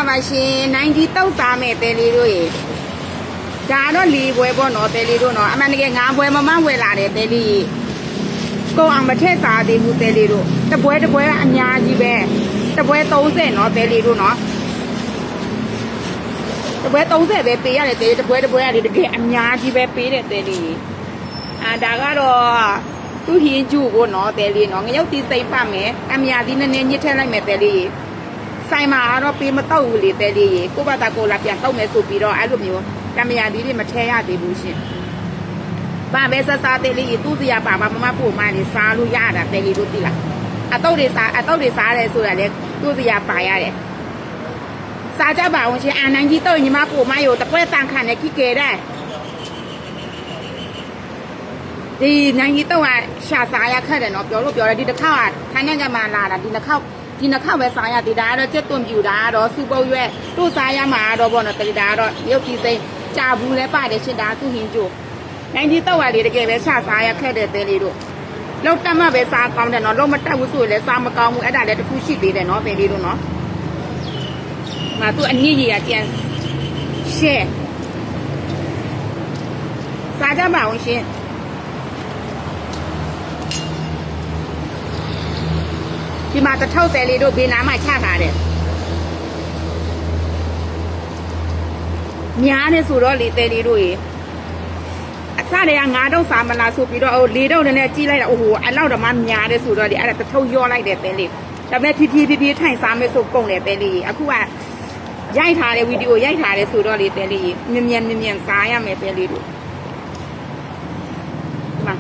ပါရှင်90တောက်စားမဲ့တဲလေးတို့ရေဒါတော့လီပွဲပေါ့နော်တဲလေးတို့နော်အမှန်တကယ်ငါးပွဲမမဝယ်လာတယ်တဲလေးကိုအောင်မထက်စားသေးဘူးတဲလေးတို့တပွဲကအများကြီးပဲတပွဲ30နော်တဲလေးတို့နော်တပွဲ30ပဲပေးရတယ်တဲလေးတပွဲကတကယ်အများကြီးပဲပေးတယ်တဲလေးဒါကတော့သူ့ဟင်းကျူကိုနော်တဲလေးနော်ငရုတ်တီးစိတ်ပတ်မယ်အမြာသီးနည်းနည်းညှစ်ထည့်လိုက်မယ်တဲလေးဆိုင်မှာတော့ပေးမတော့ဘူးလေတဲလေးကိုဘာတာကိုလာပြန်တောက်မယ်ဆိုပြီးတော့အဲ့လိုမျိုးကမယာသီးတွေမထဲရသေးဘူးရှင်ဘာပဲစားတဲလေးသူ့စရာပါမမပို့မှနေစားလို့ရတာတဲလေးတို့သိလားအတော့တွေစားတယ်ဆိုတာလေသူ့စရာပါရတယ်စားကြပါအောင်ရှင်အာနန်ကြီးတော့ညီမပို့မှရောတပွဲတန်ခါနဲ့ခိကေတဲ့ဒီနိုင်ကြီးတော့ရှာစားရခက်တယ်နော်ပြောတယ်ဒီတစ်ခါကထိုင်းနိုင်ငံမှာလာတာဒီတစ်ခါပဲစားရသေးတာကတော့ကျက်သွန်ပြူတာကတော့စူပုတ်ရွက်တို့စားရမှာတော့ဘောနော်တတိတာကတော့ရုပ်ကြီးစိမ့်ကြာဘူးလဲပါတယ်ရှင်ဒါသူ့ဟင်းကျိုးနိုင်ကြီးတော့လေတကယ်ပဲရှာစားရခက်တယ်တဲလေးတို့လောက်တက်မှပဲစားကောင်းတယ်နော်လုံးမတက်ဘူးဆိုရင်လည်းစားမကောင်းဘူးအဲ့ဒါလည်းတစ်ခုရှိသေးတယ်နော်တဲလေးတို့နော်မသူအနည်းကြီးရကျန်ရှယ်စားကြပါအောင်ရှင်ဒီမှာတထောက်တယ်လေးတို့ဘေးနားမှာချထားတယ်များနေဆိုတော့လေတဲလေးတို့ရေအစတည်းက9တောက်စားမလားဆိုပြီးတော့4တောက်နဲ့ကြီးလိုက်တာအိုးအဲ့လောက်တော့မှများတယ်ဆိုတော့လေအဲ့ဒါတထုပ်ရောလိုက်တယ်တဲလေးဒါပေမဲ့ဖြည်းထိုင်စားမယ်ဆိုကုန်တယ်တဲလေးအခုကရိုက်ထားတဲ့ဗီဒီယိုရိုက်ထားတယ်ဆိုတော့လေတဲလေးမြန်စားရမယ်တဲလေးတို့ဒီမှာ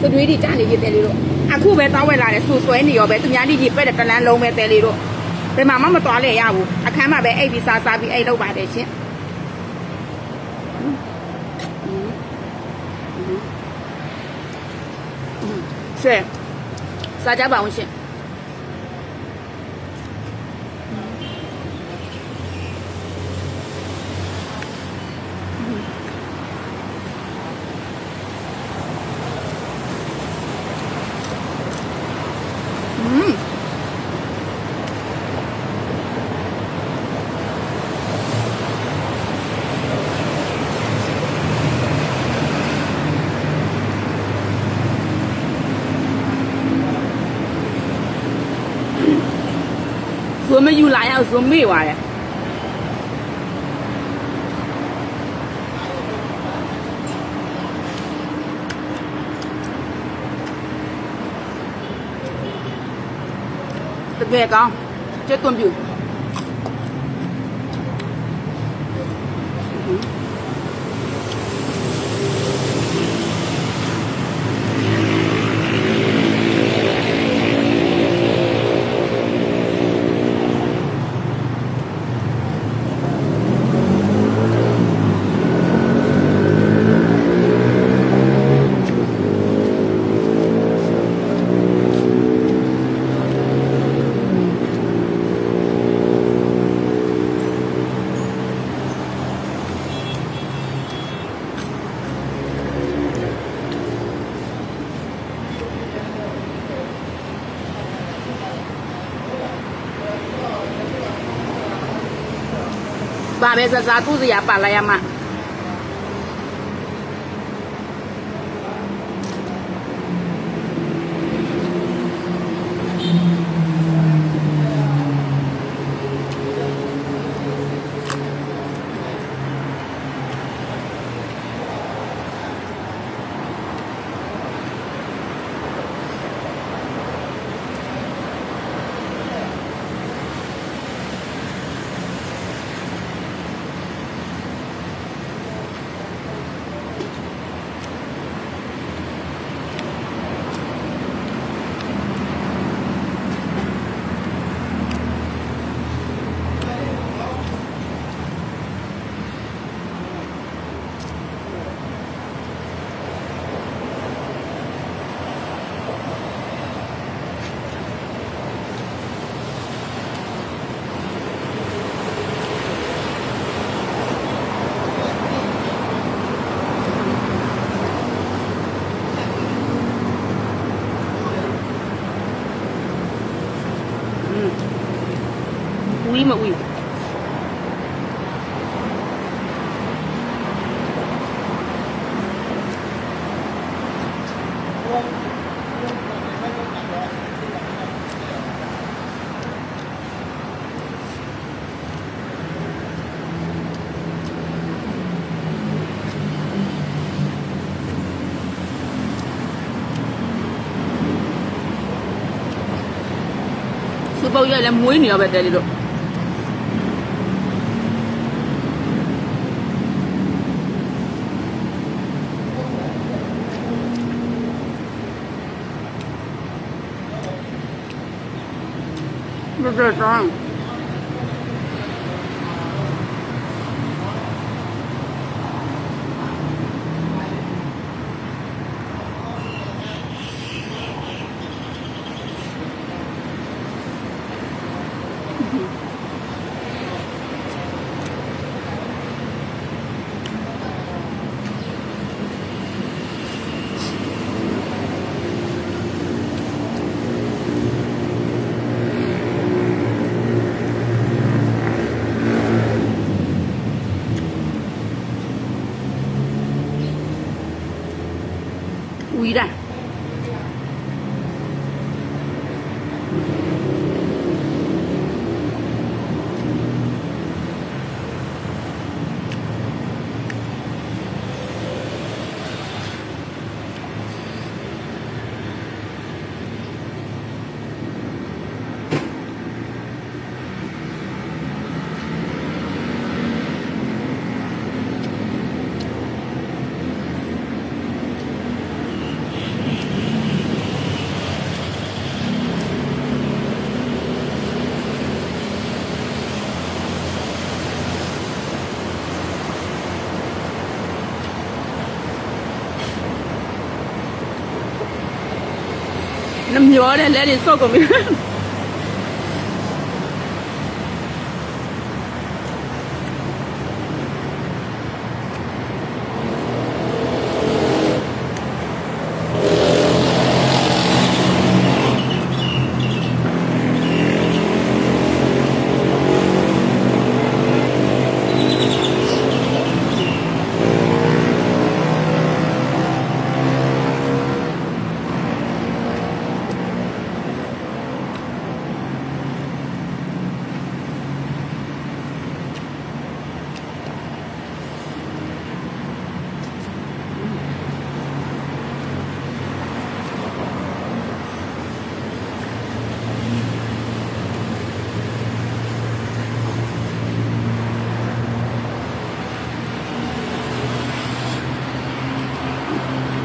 စတွေးဒီကြားနေပြီတဲလေးတို့အခုပဲတောင်းဝယ်လာတယ်ဆူဆွဲနေရောပဲသူများကြီးပဲ့တဲ့တလန်းလုံးပဲတဲလေးတို့ဘယ်မှာမှမသွားလဲရဘူးအခန်းမှာပဲအိပ်ပြီးစားပြီးအိပ်လောက်ပါတယ်ရှင်ရှယ်စားကြပါအောင်ရှင်ဇွန်မယူလာရောက်ဇွန်မေ့သွားတယ်တကယ်ကောင်းကျက်သွန်ပြူဘာပဲစားသူ့စရာပါလိုက်ရမှာ ဦးမဦးစပုတ်ရက်လည်းမွေးနေရောပဲတဲလေးတို့这张乌蛋。နှမျောတဲ့လက်တွေစုပ်ကုန်ပြီ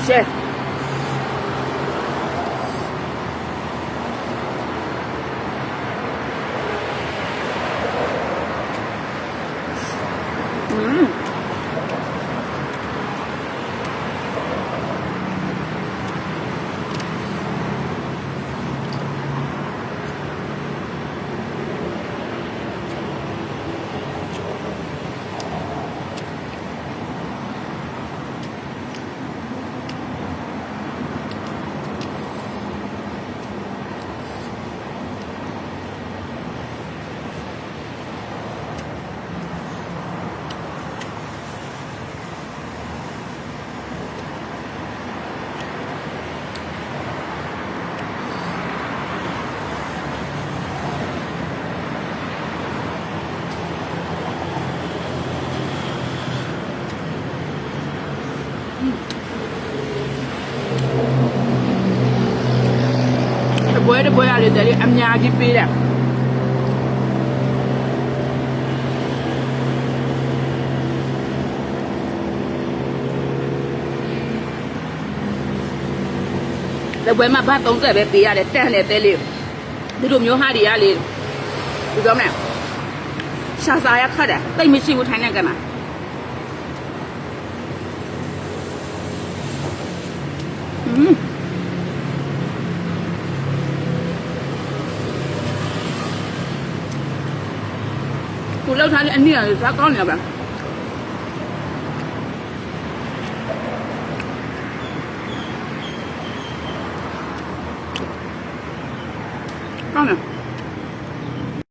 ရှယ်တပွဲရလေးတဲလေးအများကြီးပေးတယ်တပွဲမှာဘာ30ပဲပေးရတယ်တန့်တယ်တဲလေးဒီလိုမျိုးဟာတွေရလေဒီတော့မလားရှာစားရခတ်တယ်တိတ်မရှိဘူးထိုင်နေကြမှာကိုလောက်ထားတဲ့အနည်းအစားကောင်းနေပါ